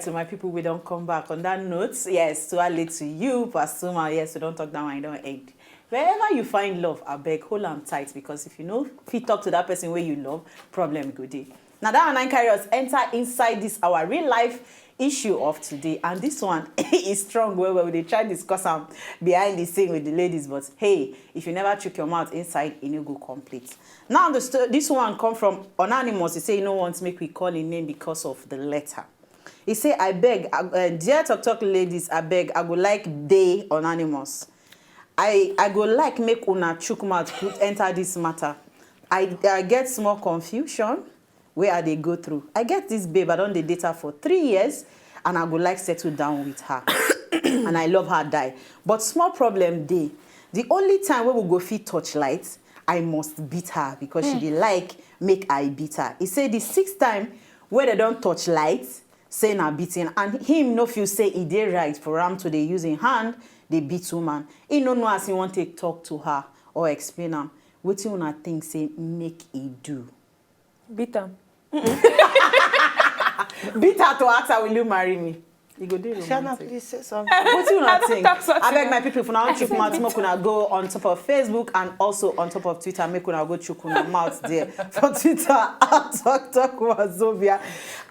to my people. We don't come back on that note. Yes, too early to you, Pastor. Yes, we don't talk down. I don't end. Wherever you find love, I beg, hold on tight, because if you know, if you talk to that person where you love, problem go dey. Now that one carry us enter inside this our real life issue of today, and this one is strong. Where they try to discuss them behind the scene with the ladies, but hey, if you never check your mouth inside, it no go complete. Now this one come from anonymous. He say you no want to make we call him name because of the letter. He say I beg, dear talk ladies, I beg, I go like they anonymous. I go like make una chook mouth enter this matter. I get small confusion where they go through. I get this babe, I don't date her for 3 years, and I go like settle down with her. And I love her die. But small problem dey. The only time where we go fit touch light, I must beat her because she dey like make I beat her. He say the 6th time where they don't touch light, say na beating, and him no feel say he dey right for him to dey use him hand, they beat woman. He no know as he want to talk to her or explain am. Wetin una think say make he do? Beat am. Beat her to ask her, will you marry me? You go do Shana, please say something. What do you not think? I beg my people, if you want to check mouth, make una go on top of Facebook and also on top of Twitter. Make una go check una mouth there. For Twitter, talk Wazobia.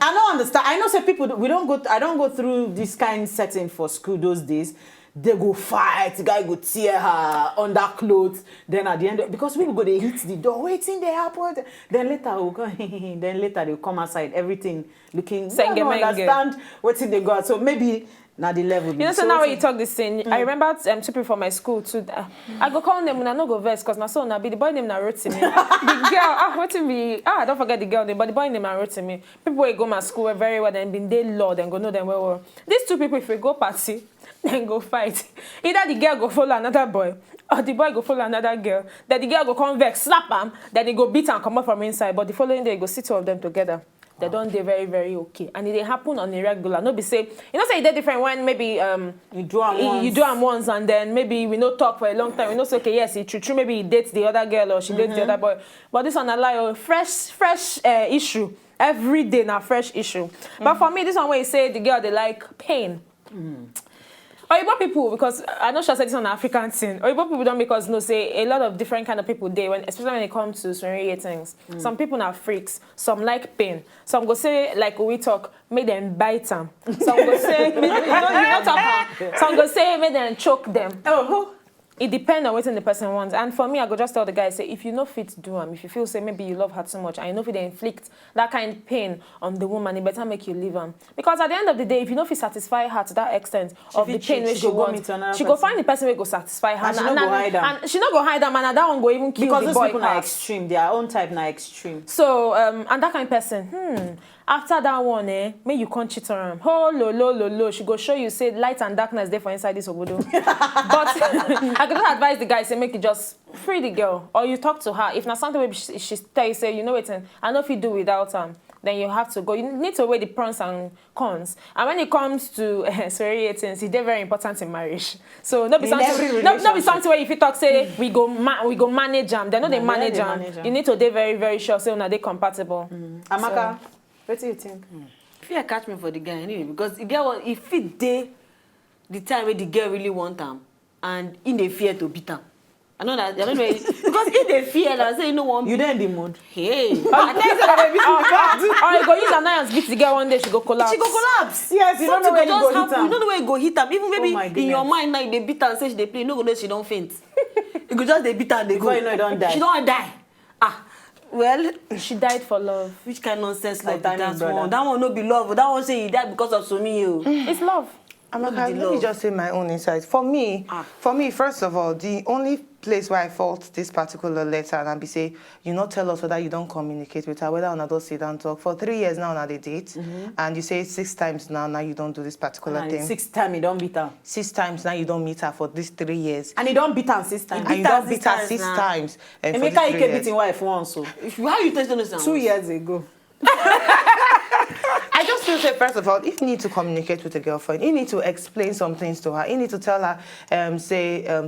I don't understand. I know say people I don't go through this kind of setting for school those days. They go fight, the guy go tear her underclothes. Then at the end, because people go they hit the door, waiting they happen. Then later we'll go, then later they'll come outside, everything looking. I don't understand what's in the God. So maybe now the level. You know, so now when you talk this thing, I remember two people from my school too. I go call them when I no go verse because my son na be the boy name na wrote to me. The girl, what to me? I don't forget the girl name, but the boy name na wrote to me. People will go my school very well, then been they law, then go know them well. These two people, if we go party, then go fight. Either the girl go follow another boy, or the boy go follow another girl. Then the girl go come vex, slap him, then they go beat and come up from inside. But the following day, go see 2 of them together. They don't do very, very okay. And it happen on a regular. No be say, you know say they're different when maybe you do them once and then maybe we no talk for a long time. We know say okay, yes, it's true, maybe he dates the other girl or she dates the other boy. But this one a lie, fresh issue. Every day na fresh issue. But for me, this one where you say the girl they like pain. Oyibo people, because I know she said this on the African scene. Oyibo people don't because no say a lot of different kind of people they especially when it comes to swearing things. Some people are freaks. Some like pain. Some go say like we talk, make them bite them. Some go say you don't talk. Some go say make them choke them. It depends on what the person wants. And for me, I go just tell the guy, say, if you know fit do them, if you feel, say, maybe you love her too much, and you know fit inflict that kind of pain on the woman, it better make you leave them. Because at the end of the day, if you know fit satisfy her to that extent of the pain where she wants, she go find the person who go satisfy her. And she not go hide them. And she not go hide them, and that one go even kill because the boy. Because those people are extreme. Their own type are extreme. So, and that kind of person, after that one, may you can't cheat on him. Oh, lo. She go show you, say, light and darkness there for inside this obodo. But I could just advise the guy, say, make you just free the girl. Or you talk to her. If not something where she tell you, say, you know what, I know if you do without her, then you have to go. You need to weigh the pros and cons. And when it comes to swearing things, it's very important in marriage. So not be something where if you talk, say, we go manage them. They know they manage them. You need to be very, very sure, say, they compatible. Amaka. What do you think? Fear catch me for the guy anyway, because the girl, if it day the time where the girl really want him, and in the fear to beat him. I know that. I don't know because in the fear, I say you know one. You don't in the mood. Hey, or you go use an iron beat the girl one day, she go collapse. She go collapse. Yes, you don't know where you go hit her. You don't know where you go hit her. Even maybe in your mind now, they beat her and say she play. You no go know she don't faint. You go just they beat her and they go. Before you know, you don't die. She don't die. Well, she died for love. Which kind of nonsense love that one? That one no be love. That one say he died because of Sumi. It's love. Let me just say my own insight. For me, first of all, the only place where I fault this particular letter and be say, you not tell us whether you don't communicate with her, whether or not don't sit down talk. For 3 years now they date, and you say 6 times now you don't do this particular thing. 6 times you don't beat her. 6 times now you don't meet her for these 3 years. And you don't beat her 6 times. And you don't beat her 6 times. And make her beating wife once. So how you test on this? 2 years ago. I just feel say, first of all, if you need to communicate with a girlfriend, you need to explain some things to her. You need to tell her,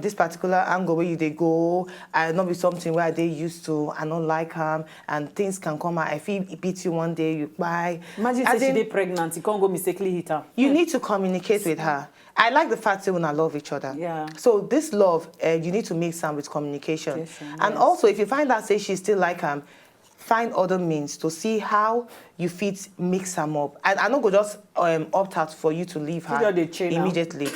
this particular angle where they go, and not be something where they used to, I don't like her, and things can come out. I feel it beats you one day, you buy. Imagine say she dey pregnant, you can't go mistakenly hit her. You need to communicate with her. I like the fact that when I love each other. Yeah. So this love, you need to mix some with communication. Yes. And also, if you find out, say she still like him, find other means to see how you fit mix them up. And I don't go just opt out for you to leave her immediately.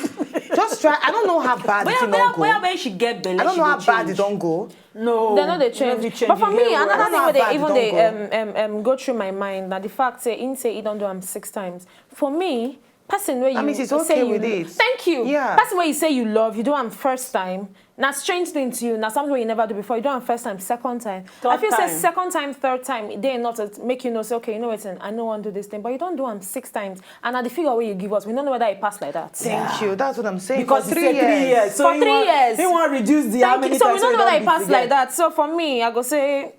Just try. I don't know how bad it don't go. Where she get belly, I don't know how bad it don't go. No, they know they change. But for me, another thing where they go through my mind that the fact say he don't do them 6 times. For me, person where you it's okay say with you, it. Thank you. Yeah. Person where you say you love, you do them first time. Now strange thing to you. Now something where you never do before. You do them first time, second time. I feel say second time, third time, they not to make you know say okay, you know what? I don't want to do this thing, but you don't do them 6 times. And at the figure where you give us, we don't know whether it passed like that. Thank you. That's what I'm saying. Because for 3 years. So for 3 years. They want to reduce the how many so times we don't know whether it passed like again. that. So for me, I go say.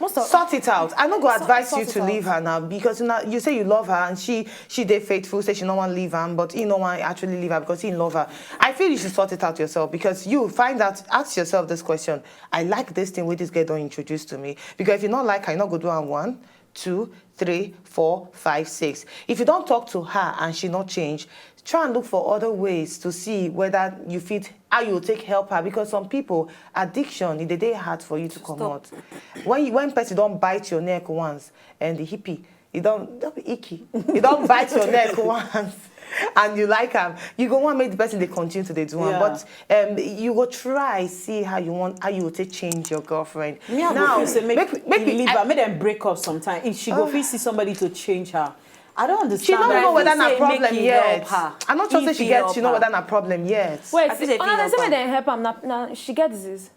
Sort it out. I'm not going to advise you to leave her now because you say you love her and she did faithful, say she don't want to leave her, but you don't want to actually leave her because you love her. I feel you should sort it out yourself because you find out, ask yourself this question. I like this thing where this girl don't introduce to me. Because if you not like her, you're not going to do her 1, 2, 3, 4, 5, 6. If you don't talk to her and she not change, try and look for other ways to see whether you fit how you will take help her because some people addiction is the day hard for you to come out. When person don't bite your neck once and the hippie, you don't be icky. You don't bite your neck once and you like him, you go want to make the person they continue to do one. But you go try see how you will take change your girlfriend. Now make leave her, make them break up sometime. If she go feel see somebody to change her. I don't understand. She don't know whether that's a problem yet. I'm not sure she know whether that's a problem yet. Wait, say when they help her, now she get disease.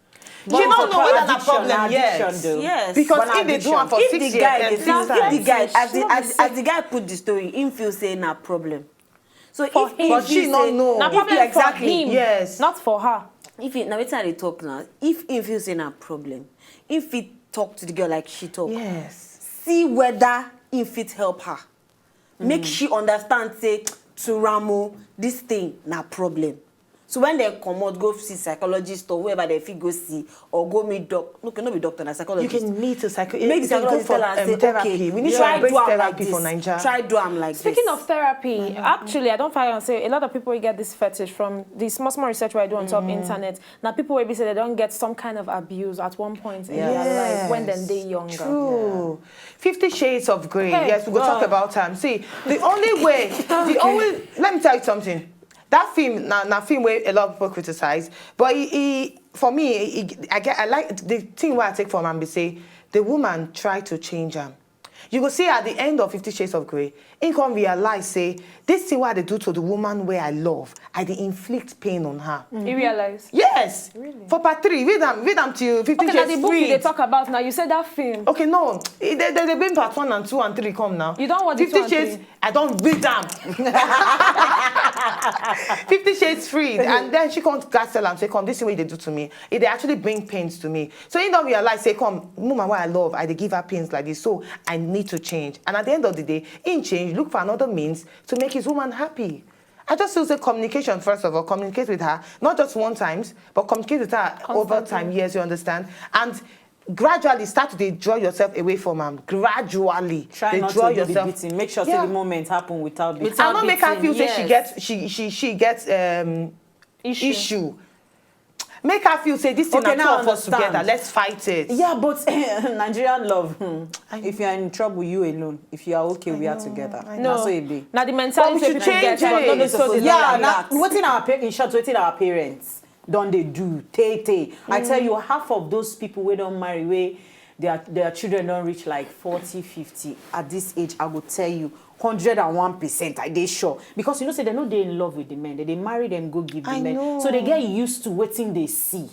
She don't know whether that's a problem yet. Yes. Because if they do it for 6 years, if the guy, as the guy put the story, him feel say na problem. So for if him, but she don't know. Na problem exactly. for him. Yes. Not for her. If now it's how they talk now. If him feel say na problem, if he talk to the girl like she talk, yes. See whether him fit help her. Make she understand say to Ramo this thing na problem. So when they come out, go see psychologist or whoever they fit go see or go meet doctor. No, cannot be doctor, na psychologist. You can meet a psychologist. Maybe psychologist tell her say therapy. okay, We need to embrace therapy for Nigeria. Try do am like Speaking this. of therapy, actually, I don't find say a lot of people get this fetish from the small research where I do on top internet. Now people will be say they don't get some kind of abuse at one point in their life when they're younger. True. 50 Shades of Grey. Yes, we'll talk about time. See, the only way, let me tell you something. That film, na film where a lot of people criticize, but for me, I like the thing where I take from him be say the woman tried to change him. You go see at the end of 50 Shades of Grey, he can realize say this thing what they do to the woman where I love, I they inflict pain on her. You realize? Yes. Really? For part 3, read them to 50 Okay, Shades now the book Free. they talk about now, you said that film. Okay, no. They've been part 1 and 2 and 3 come now. You don't want the 50 2 and Shades, 3? I don't read them. 50 Shades Free. And then she comes to tell and say, come, this is what they do to me. They actually bring pains to me. So you don't realize, say, come, woman, what I love, I they give her pains like this. So I need to change. And at the end of the day, in change, look for another means to make his woman happy. I just feel say communication, first of all, communicate with her, not just one time, but communicate with her over time, yes, you understand? And gradually start to draw yourself away from him. Gradually. Try not draw to do yourself. the beating. Make sure the moment happen without beating. And not make her feel say she gets issue. Make her feel say this thing Okay, two now of us together. Let's fight it. Yeah, but Nigerian love. If you are in trouble, you alone. If you are okay, we are together. No, so it be. now the mentality But we should people get, change but it. not necessarily Yeah, like that. waiting in short, waiting our parents don't they do? I tell you, half of those people we don't marry, where their children don't reach like 40, 50 at this age. I will tell you. 101%, I they sure. Because you know, say they know they in love with the men. They marry them, go give the men. know. So they get used to waiting they see.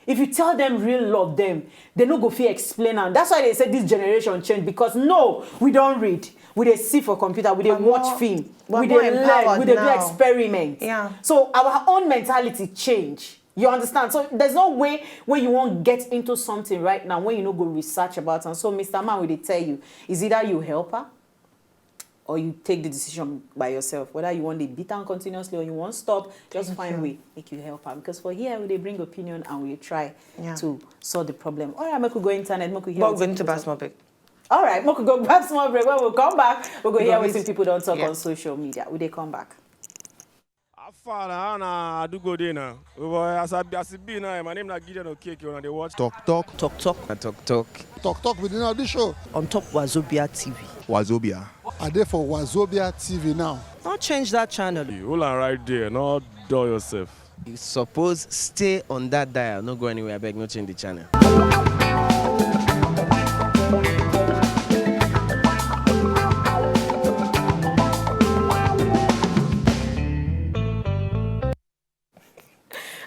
If you tell them real love them, they no go feel explain. And that's why they say this generation change. Because no, we don't read. We they see for computer. We they watch film. We they learn. We they do experiments. Yeah. So our own mentality change. You understand? So there's no way where you won't get into something right now when you no go research about it. And so Mr. Man, will they tell you, is either you help her or you take the decision by yourself. Whether you want to beat down continuously or you want to stop, just find a way make you help her. Because for here, they bring opinion and we try to solve the problem. All right, we could go internet, we could hear. We're going to buy small break. All right, we could go grab small break. When we'll come back, we'll go hear what people don't talk on social media. Will they come back? I do go there now. As I be now, my name is Gideon Okeke. When they watch Talk Talk within the show on top Wazobia TV. Wazobia. Are they for Wazobia TV now? Don't change that channel. you hold on right there, not do yourself. You suppose stay on that dial. Not go anywhere. I beg, not change the channel.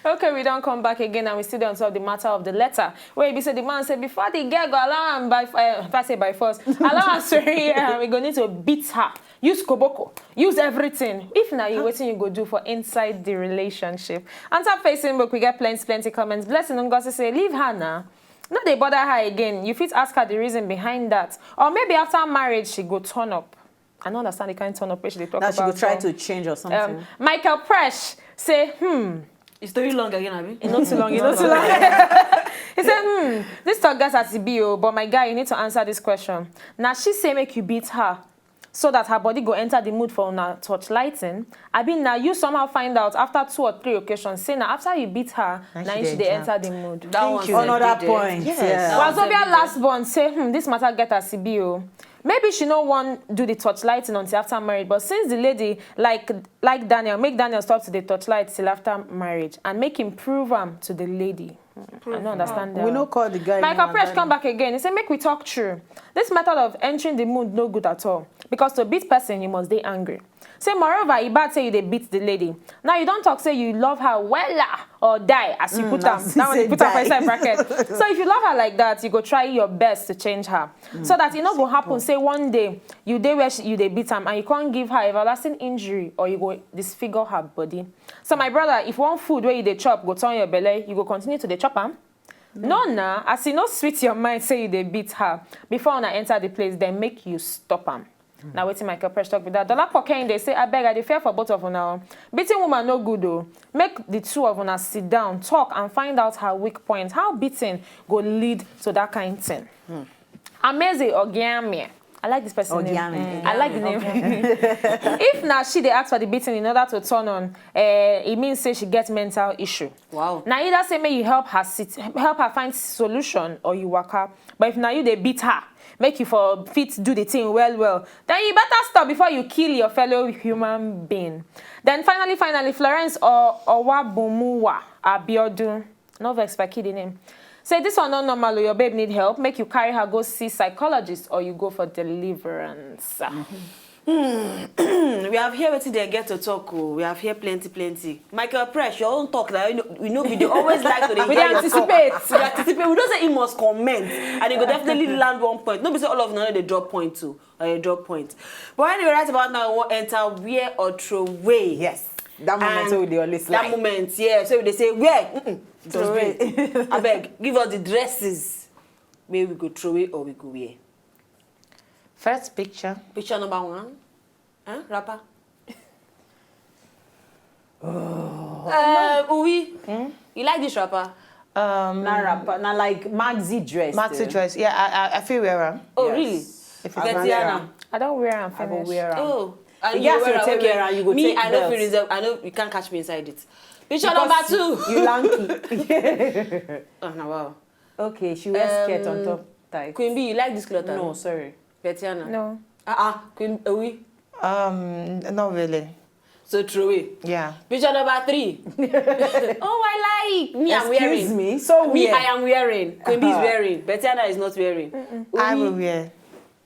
Okay, we don't come back again and we still don't solve the matter of the letter. Where we say the man said before the girl go allow him by if I say by force, allow us to we're going to beat her. Use koboko, use everything. If now you waiting you go do for inside the relationship. On top Facebook, we get plenty comments. Blessing and God say, leave her now. Not they bother her again. You fit ask her the reason behind that. Or maybe after marriage she go turn up. I don't understand the kind of turn up which they talk That about. she go try to change or something. Michael Presh say, It's very long again, Abi. It's not too long, not too long. He said, this talk guys at CBO, but my guy, you need to answer this question. Now, she say make you beat her so that her body go enter the mood for una touch lighting. I mean, now you somehow find out after 2 or 3 occasions, say now after you beat her, now she they enter the mood. That one's Another point. Yes. Wazobia last born say, this matter get at CBO. Maybe she no want do the touchlighting until after marriage, but since the lady like Daniel, make Daniel stop to the touchlight till after marriage and make him prove to the lady. I don't understand that. We no call the guy. Michael Presh come back again. He said, make we talk true. This method of entering the mood no good at all. Because to beat person, you must be angry. Say, moreover, you bad say you they beat the lady. Now you don't talk say you love her wella or die as you put her. Now when you put her for inside bracket. So if you love her like that, you go try your best to change her. So that it not go happen. Say one day you day where you they beat her and you can't give her everlasting injury or you go disfigure her body. So my brother, if one food where you they chop go turn your belly, you go continue to the chop am. No, nah. As you know, sweet your mind say you they beat her before I enter the place, then make you stop am. Now waiting Michael Presh talk with that. Dollar cocaine, they say, I beg, I fear for both of you now. Beating woman no good though. Make the two of you sit down, talk, and find out her weak point. How beating go lead to that kind of thing. Amazing Ogiame. I like this person name. I like the name. If now she they ask for the beating in order to turn on, it means say she gets mental issue. Wow. Now either say may you help her find solution or you work her. But if now you they beat her, make you for fit do the thing well, then you better stop before you kill your fellow human being. Then finally, Florence or Owabumuwa Abiodun, no vex for kidding name. Say this one not normal, your babe need help, make you carry her go see psychologist or you go for deliverance. We have here waiting they get to talk. We have here plenty. Michael Presh, your own talk that we know we always like to we anticipate. We anticipate. We don't say he must comment, and he will definitely land 1 point. Nobody say all of them they drop point too, or they drop point. But anyway, right about now, we want enter wear or throw away. Yes, that moment so they always that moment, yeah. So they say wear, throw away. I beg, give us the dresses. Maybe we go throw away or we go wear. First picture. Picture number 1. Huh? Rapper. Uwi. You like this rapper? Not rapper, not like maxi dress. Maxi dress. Yeah, I feel wear them. Oh, Yes. really? If I don't wear them. I will wear them. Oh. You guys will take wear and you go me, take I know belts. feel reserve. I know you can't catch me inside it. Picture Because number 2. You lanky. Oh, no, wow. Okay, she wears skirt on top tight. Queen B, you like this cloth? No, sorry. Petiana. No. Queen Uwi. Not really. So throw it. Yeah. Picture number 3. Oh, I like. Me, I'm wearing. Excuse me. So Me, weird. I am wearing. Queen B is wearing. Petiana is not wearing. I will wear.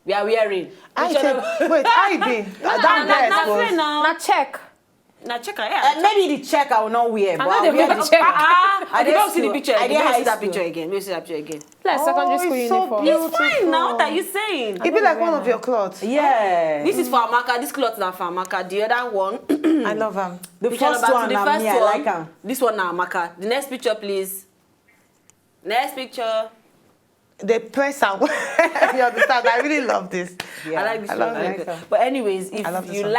We are wearing. I said, wait, I be. Not free now. Now check. Now check her. Yeah. Maybe the check I will not wear. But know I'll they wear wear the the check. check. I didn't see the picture. I Let did me high see that school. picture again. Let me see that picture again. Like secondary school it's so uniform. It's fine now. What are you saying? It be like one of your clothes. Yeah. This is for Amaka. This cloth is for Amaka. The other one. I love them. The Picture first number one, two, na me, I like them. This one now Amaka. The next picture, please. Next picture. they press and you understand? I really love this. I like this I one. love I like it. it. But anyways, if love this you one.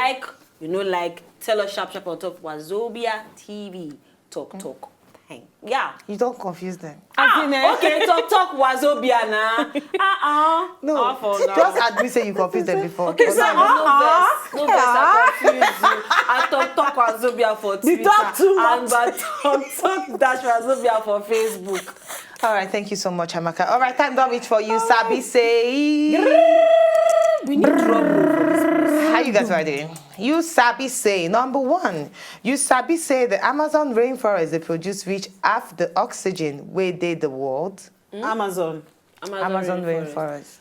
like, tell us sharp on top. Wazobia TV. Talk. Hang. Yeah. You don't confuse them. Okay, talk Wazobia now. No, just admit say you confused them before. Okay, so no verse, I confuse you. I talk Wazobia for Twitter. talk too much. And but talk dash Wazobia for Facebook. All right, thank you so much, Amaka. All right, time don't reach for you, Sabi say. We need How you guys are doing? You Sabi say, number one, you Sabi say the Amazon rainforest they produce reach half the oxygen where they the world. Amazon. Amazon rainforest.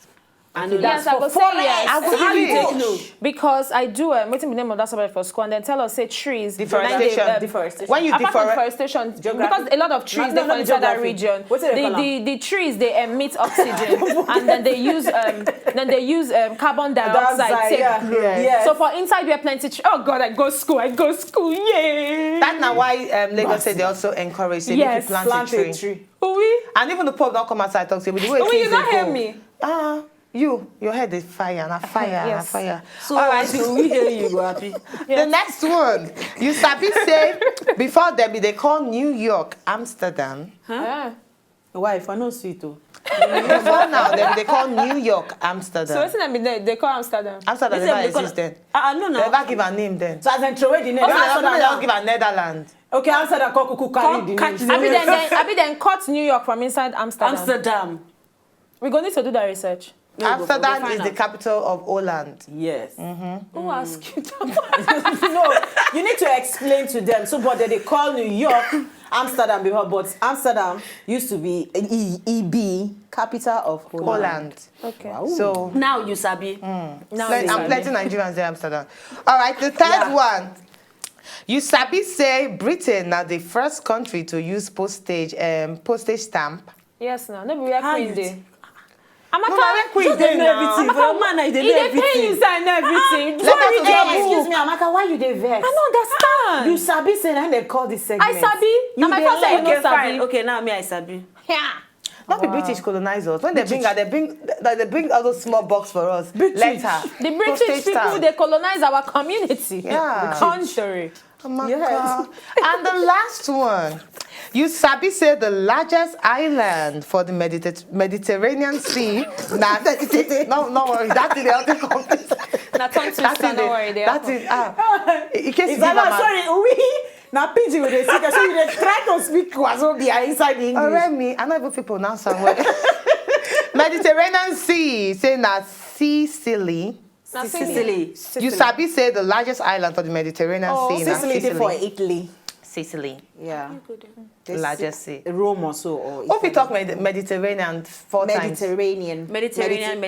And Yes, I will say yes. I will How you believe take it. no? Because I do what's the name of that subject for school, and then tell us say trees. Deforestation. Deforestation. When you Apart from deforest, deforestation, because a lot of trees they fall inside that region. What's it they call The trees they emit oxygen and then they use carbon dioxide. Take yeah. grow. Yes. So for inside we have plenty. Oh God, I go school, yay! that's not why Lagos said they also encourage say Yes, if you plant a tree. Oui. And even the Pope don't come outside talk say with the way Oui, trees you don't dey hear grow. me. Your head is fire, and fire, and Yes. fire. So until we hear you, go happy. The next one, you sabi say before them they call New York Amsterdam. Yeah. Why? If I know sweet too. Before now, they call New York Amsterdam. So what's the name? They call Amsterdam. Amsterdam They say never they call- exist then. No. They never give a name then. So as in throw away the name. They Amsterdam. don't give a Netherlands. Okay, Amsterdam Kuku carry the Catch name. the Abi then cut New York from inside Amsterdam. Amsterdam. We gonna need to do that research. Amsterdam go is find the out. capital of Holland. Yes. Who asked you that? No, you need to explain to them. So, but they call New York Amsterdam before, but Amsterdam used to be EB, capital of Holland. Okay. So Now you sabi. Now I'm plenty Nigerians in Amsterdam. All right, the third one. You sabi say Britain now the first country to use postage stamp. Yes, now. No, we are How Queen you Day. No, Amaka, Queen Day now. Everything. For a man, I he dey dey pay everything. inside and everything. Let us Sorry, go. Excuse me, Amaka, why you dey vex? I don't understand. You sabi say that they call this segment. I sabi. You Na my dey first time you Okay, know sabi. fine. Okay, now me I sabi. Yeah. Not the British colonizers. When they bring all those small box for us. Letter. The British postage people, stamp. they colonize our community. Yeah. The country. Amaka. Yes. And the last one. You sabi say the largest island for the Mediterranean Sea. Nah, no worry. That's the other confused. Na tongue twister, no worry. That's it. In case you Is give that am sorry? We now pidgin with the speaker, so you dey try to speak Wazobia inside the English. Alright, me. I know even people pronounce somewhere. Mediterranean Sea. Say na Sicily. Na Sicily. You sabi say the largest island for the Mediterranean Sea. na Sicily dey for Italy. Sicily. Yeah. Largest sea. Rome or so. Or Hope we talk Mediterranean 4 times. Mediterranean. Mediterranean.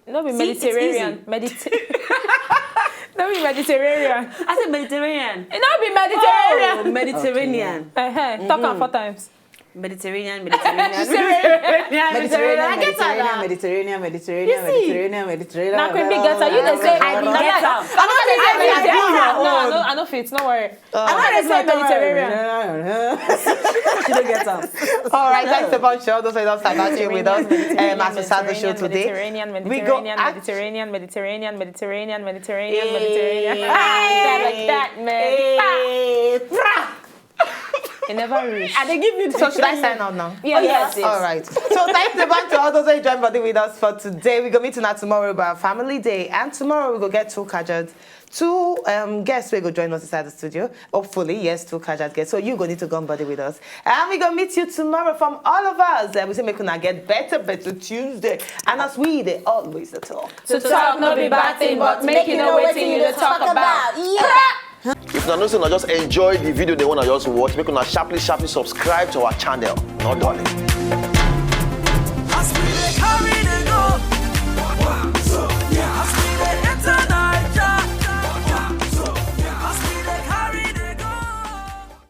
No be See, it's Mediterranean. No be Mediterranean. I said Mediterranean. It no be Mediterranean. Oh, Mediterranean. Talk am 4 times. Mediterranean. Mediterranean, Mediterranean. Mediterranean. Na Queen Bee get her. You dey say I bin get am. I no fit. No worry. I dey say Mediterranean. She don't get am. All right, thanks a bunch. All those who don't start watching with us as we start the show today. We go Mediterranean. Like that, man. It never reached. And they give you So should I sign out now? Yes. All right. So thanks a bunch to all those who joined body with us for today. We're going to meet tonight tomorrow about Family Day. And tomorrow we go get two guests will go join us inside the studio. Hopefully, yes, two Kajat guests. So you go need to go on body with us. And we're going to meet you tomorrow from all of us. We say make una get better Tuesday. And as they always talk. So talk no be bad thing, but make you know what you to talk about. If you know, just enjoy the video they want to just watch, make una sharply subscribe to our channel. No darling.